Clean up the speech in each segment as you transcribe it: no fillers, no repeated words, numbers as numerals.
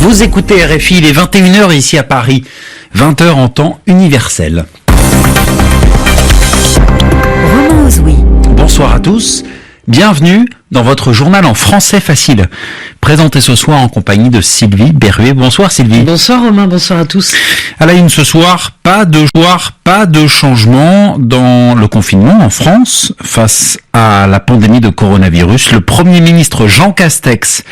Vous écoutez RFI, il est 21h ici à Paris, 20h en temps universel. Romain Ozoui. Bonsoir à tous, bienvenue dans votre journal en français facile. Présenté ce soir en compagnie de Sylvie Berruet. Bonsoir Sylvie. Bonsoir Romain, bonsoir à tous. À la une ce soir, pas de changement dans le confinement en France face à la pandémie de coronavirus. Le Premier ministre Jean Castex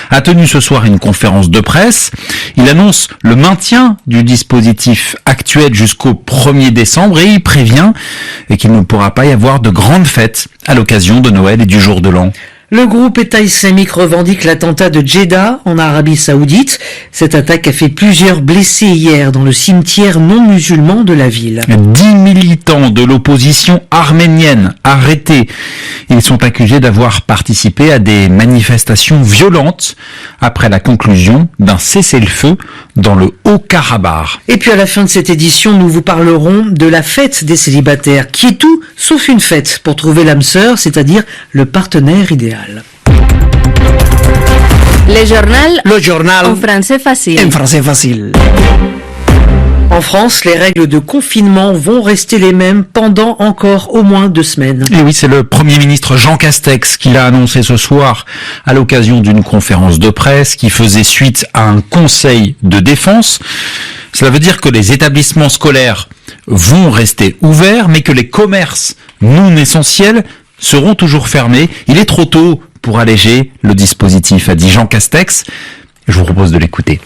a tenu ce soir une conférence de presse. Il annonce le maintien du dispositif actuel jusqu'au 1er décembre et il prévient qu'il ne pourra pas y avoir de grandes fêtes à l'occasion de Noël et du jour de l'an. Le groupe État islamique revendique l'attentat de Jeddah en Arabie Saoudite. Cette attaque a fait plusieurs blessés hier dans le cimetière non musulman de la ville. 10 militants de l'opposition arménienne arrêtés. Ils sont accusés d'avoir participé à des manifestations violentes après la conclusion d'un cessez-le-feu dans le Haut-Karabakh. Et puis à la fin de cette édition, nous vous parlerons de la fête des célibataires, qui est tout sauf une fête pour trouver l'âme sœur, c'est-à-dire le partenaire idéal. Le journal en français facile. En France, les règles de confinement vont rester les mêmes pendant encore au moins 2 semaines. Et oui, c'est le Premier ministre Jean Castex qui l'a annoncé ce soir à l'occasion d'une conférence de presse qui faisait suite à un conseil de défense. Cela veut dire que les établissements scolaires vont rester ouverts, mais que les commerces non essentiels seront toujours fermés. Il est trop tôt pour alléger le dispositif, a dit Jean Castex. Je vous propose de l'écouter.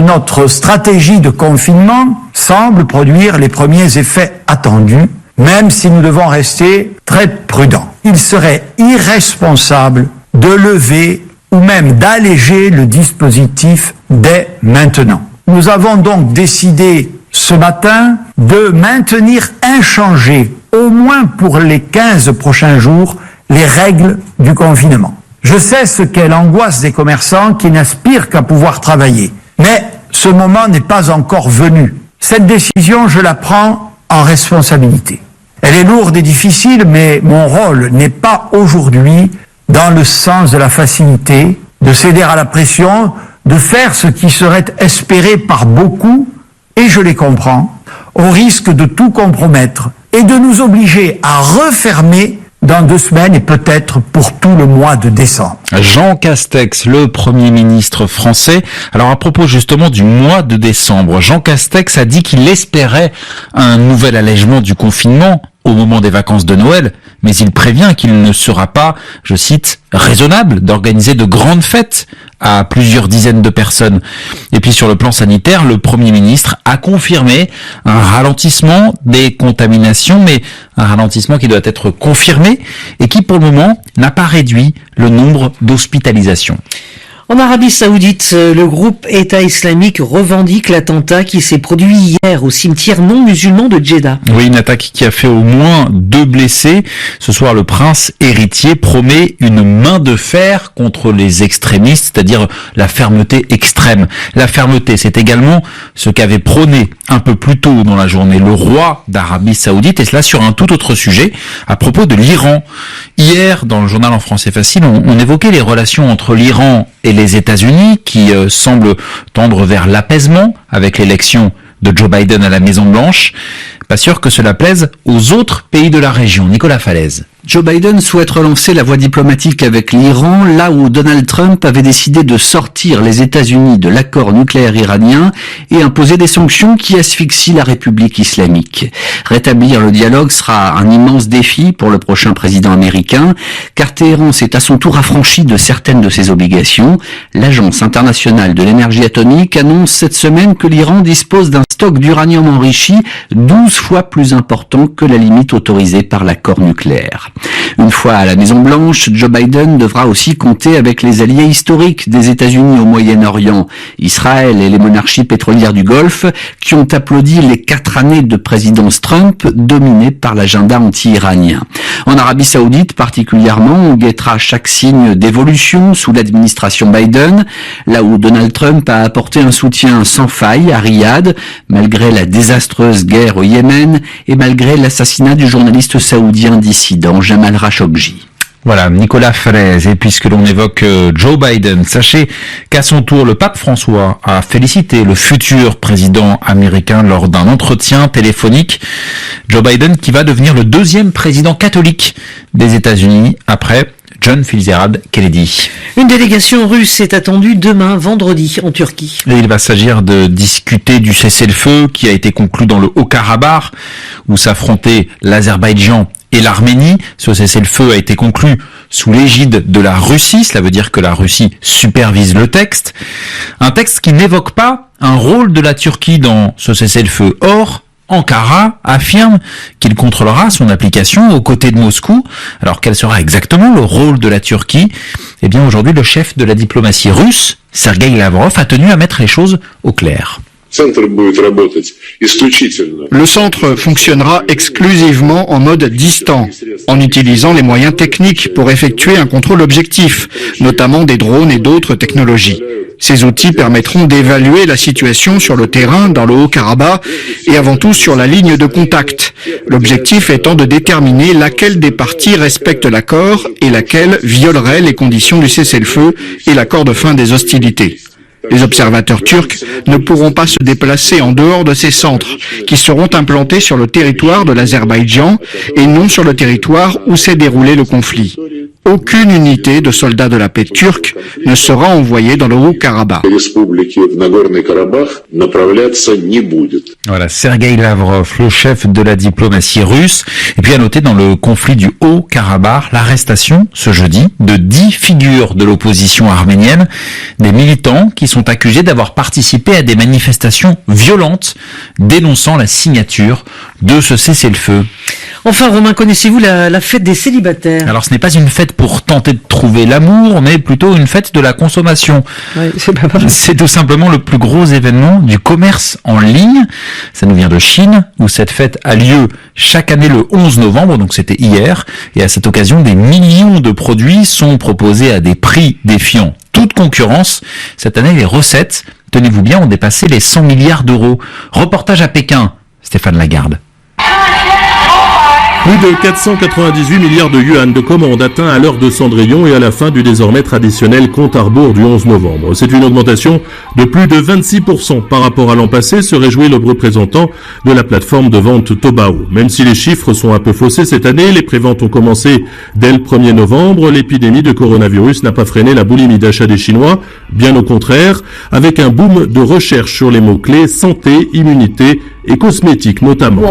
Notre stratégie de confinement semble produire les premiers effets attendus, même si nous devons rester très prudents. Il serait irresponsable de lever ou même d'alléger le dispositif dès maintenant. Nous avons donc décidé ce matin de maintenir inchangées, au moins pour les 15 prochains jours, les règles du confinement. Je sais ce qu'est l'angoisse des commerçants qui n'aspirent qu'à pouvoir travailler. Mais ce moment n'est pas encore venu. Cette décision, je la prends en responsabilité. Elle est lourde et difficile, mais mon rôle n'est pas aujourd'hui dans le sens de la facilité, de céder à la pression, de faire ce qui serait espéré par beaucoup, et je les comprends, au risque de tout compromettre et de nous obliger à refermer dans 2 semaines et peut-être pour tout le mois de décembre. Jean Castex, le Premier ministre français. Alors à propos justement du mois de décembre, Jean Castex a dit qu'il espérait un nouvel allègement du confinement au moment des vacances de Noël, mais il prévient qu'il ne sera pas, je cite, raisonnable d'organiser de grandes fêtes à plusieurs dizaines de personnes. Et puis sur le plan sanitaire, le Premier ministre a confirmé un ralentissement des contaminations, mais un ralentissement qui doit être confirmé et qui pour le moment n'a pas réduit le nombre d'hospitalisations. En Arabie Saoudite, le groupe État islamique revendique l'attentat qui s'est produit hier au cimetière non musulman de Jeddah. Oui, une attaque qui a fait au moins 2 blessés. Ce soir, le prince héritier promet une main de fer contre les extrémistes, c'est-à-dire la fermeté extrême. La fermeté, c'est également ce qu'avait prôné un peu plus tôt dans la journée le roi d'Arabie Saoudite, et cela sur un tout autre sujet, à propos de l'Iran. Hier, dans le journal en français facile, on évoquait les relations entre l'Iran et les États-Unis qui semblent tendre vers l'apaisement avec l'élection de Joe Biden à la Maison-Blanche. Pas sûr que cela plaise aux autres pays de la région. Nicolas Falaise. Joe Biden souhaite relancer la voie diplomatique avec l'Iran, là où Donald Trump avait décidé de sortir les États-Unis de l'accord nucléaire iranien et imposer des sanctions qui asphyxient la République islamique. Rétablir le dialogue sera un immense défi pour le prochain président américain, car Téhéran s'est à son tour affranchi de certaines de ses obligations. L'Agence internationale de l'énergie atomique annonce cette semaine que l'Iran dispose d'un stock d'uranium enrichi 12 fois plus important que la limite autorisée par l'accord nucléaire. Une fois à la Maison-Blanche, Joe Biden devra aussi compter avec les alliés historiques des États-Unis au Moyen-Orient, Israël et les monarchies pétrolières du Golfe, qui ont applaudi les 4 années de présidence Trump dominées par l'agenda anti-iranien. En Arabie Saoudite particulièrement, on guettera chaque signe d'évolution sous l'administration Biden, là où Donald Trump a apporté un soutien sans faille à Riyad, malgré la désastreuse guerre au Yémen et malgré l'assassinat du journaliste saoudien dissident Jamal Khashoggi. Voilà, Nicolas Falaise. Et puisque l'on évoque Joe Biden, sachez qu'à son tour, le pape François a félicité le futur président américain lors d'un entretien téléphonique. Joe Biden qui va devenir le deuxième président catholique des États-Unis après John Fitzgerald Kennedy. Une délégation russe est attendue demain, vendredi, en Turquie. Et il va s'agir de discuter du cessez-le-feu qui a été conclu dans le Haut-Karabakh, où s'affrontaient l'Azerbaïdjan et l'Arménie. Ce cessez-le-feu a été conclu sous l'égide de la Russie. Cela veut dire que la Russie supervise le texte. Un texte qui n'évoque pas un rôle de la Turquie dans ce cessez-le-feu. Or, Ankara affirme qu'il contrôlera son application aux côtés de Moscou. Alors quel sera exactement le rôle de la Turquie ? Eh bien aujourd'hui, le chef de la diplomatie russe, Sergueï Lavrov, a tenu à mettre les choses au clair. Le centre fonctionnera exclusivement en mode distant, en utilisant les moyens techniques pour effectuer un contrôle objectif, notamment des drones et d'autres technologies. Ces outils permettront d'évaluer la situation sur le terrain dans le Haut-Karabakh et avant tout sur la ligne de contact. L'objectif étant de déterminer laquelle des parties respecte l'accord et laquelle violerait les conditions du cessez-le-feu et l'accord de fin des hostilités. Les observateurs turcs ne pourront pas se déplacer en dehors de ces centres, qui seront implantés sur le territoire de l'Azerbaïdjan et non sur le territoire où s'est déroulé le conflit. Aucune unité de soldats de la paix turcs ne sera envoyée dans le Haut-Karabakh. Voilà, Sergueï Lavrov, le chef de la diplomatie russe. Et puis à noter dans le conflit du Haut-Karabakh, l'arrestation ce jeudi de 10 figures de l'opposition arménienne, des militants qui sont accusés d'avoir participé à des manifestations violentes dénonçant la signature de ce cessez-le-feu. Enfin, Romain, connaissez-vous la fête des célibataires ? Alors ce n'est pas une fête pour tenter de trouver l'amour, mais plutôt une fête de la consommation. Ouais, c'est pas mal. C'est tout simplement le plus gros événement du commerce en ligne. Ça nous vient de Chine, où cette fête a lieu chaque année le 11 novembre, donc c'était hier. Et à cette occasion, des millions de produits sont proposés à des prix défiant toute concurrence. Cette année, les recettes, tenez-vous bien, ont dépassé les 100 milliards d'euros. Reportage à Pékin, Stéphane Lagarde. Plus de 498 milliards de yuan de commandes atteints à l'heure de Cendrillon et à la fin du désormais traditionnel compte à rebours du 11 novembre. C'est une augmentation de plus de 26% par rapport à l'an passé, se réjouit le représentant de la plateforme de vente Tobao. Même si les chiffres sont un peu faussés cette année, les préventes ont commencé dès le 1er novembre. L'épidémie de coronavirus n'a pas freiné la boulimie d'achat des Chinois, bien au contraire, avec un boom de recherche sur les mots-clés santé, immunité et cosmétiques notamment.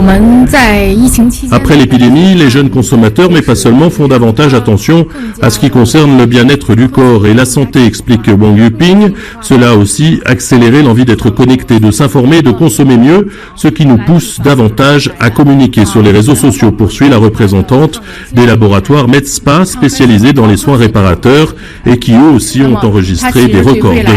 Après l'épidémie, les jeunes consommateurs, mais pas seulement, font davantage attention à ce qui concerne le bien-être du corps et la santé, explique Wang Yuping. Cela a aussi accéléré l'envie d'être connecté, de s'informer, de consommer mieux, ce qui nous pousse davantage à communiquer sur les réseaux sociaux, poursuit la représentante des laboratoires MedSpa spécialisés dans les soins réparateurs et qui eux aussi ont enregistré des records de vente.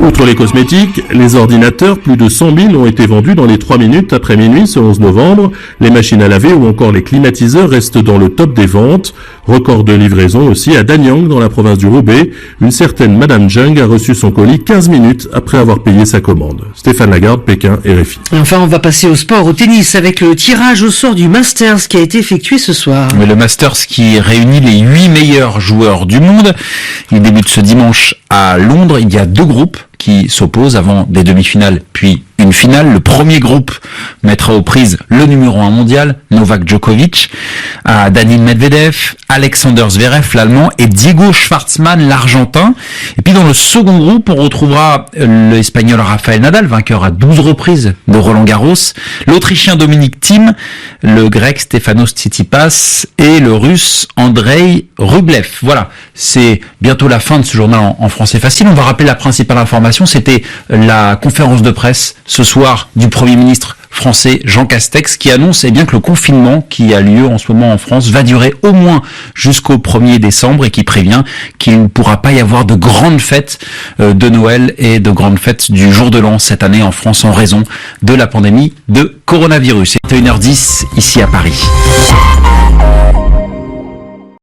Outre les cosmétiques, les ordinateurs, plus de 100 000 ont été vendus dans les 3 minutes après minuit ce 11 novembre. Les machines à laver ou encore les climatiseurs restent dans le top des ventes. Record de livraison aussi à Danyang dans la province du Roubaix. Une certaine Madame Zheng a reçu son colis 15 minutes après avoir payé sa commande. Stéphane Lagarde, Pékin, RFI. Enfin, on va passer au sport, au tennis, avec le tirage au sort du Masters qui a été effectué ce soir. Mais le Masters qui réunit les 8 meilleurs joueurs du monde. Il débute ce dimanche à Londres. Il y a 2 groupes qui s'opposent avant des demi-finales puis une finale. Le premier groupe mettra aux prises le numéro 1 mondial, Novak Djokovic, à Daniil Medvedev, Alexander Zverev, l'Allemand, et Diego Schwartzmann, l'Argentin. Et puis dans le second groupe, on retrouvera l'Espagnol Rafael Nadal, vainqueur à 12 reprises de Roland-Garros, l'Autrichien Dominic Thiem, le Grec Stefanos Tsitsipas et le Russe Andrei Rublev. Voilà, c'est bientôt la fin de ce journal en français facile. On va rappeler la principale information, c'était la conférence de presse ce soir du Premier ministre français Jean Castex qui annonce bien que le confinement qui a lieu en ce moment en France va durer au moins jusqu'au 1er décembre et qui prévient qu'il ne pourra pas y avoir de grandes fêtes de Noël et de grandes fêtes du jour de l'an cette année en France en raison de la pandémie de coronavirus. C'est 21h10 ici à Paris.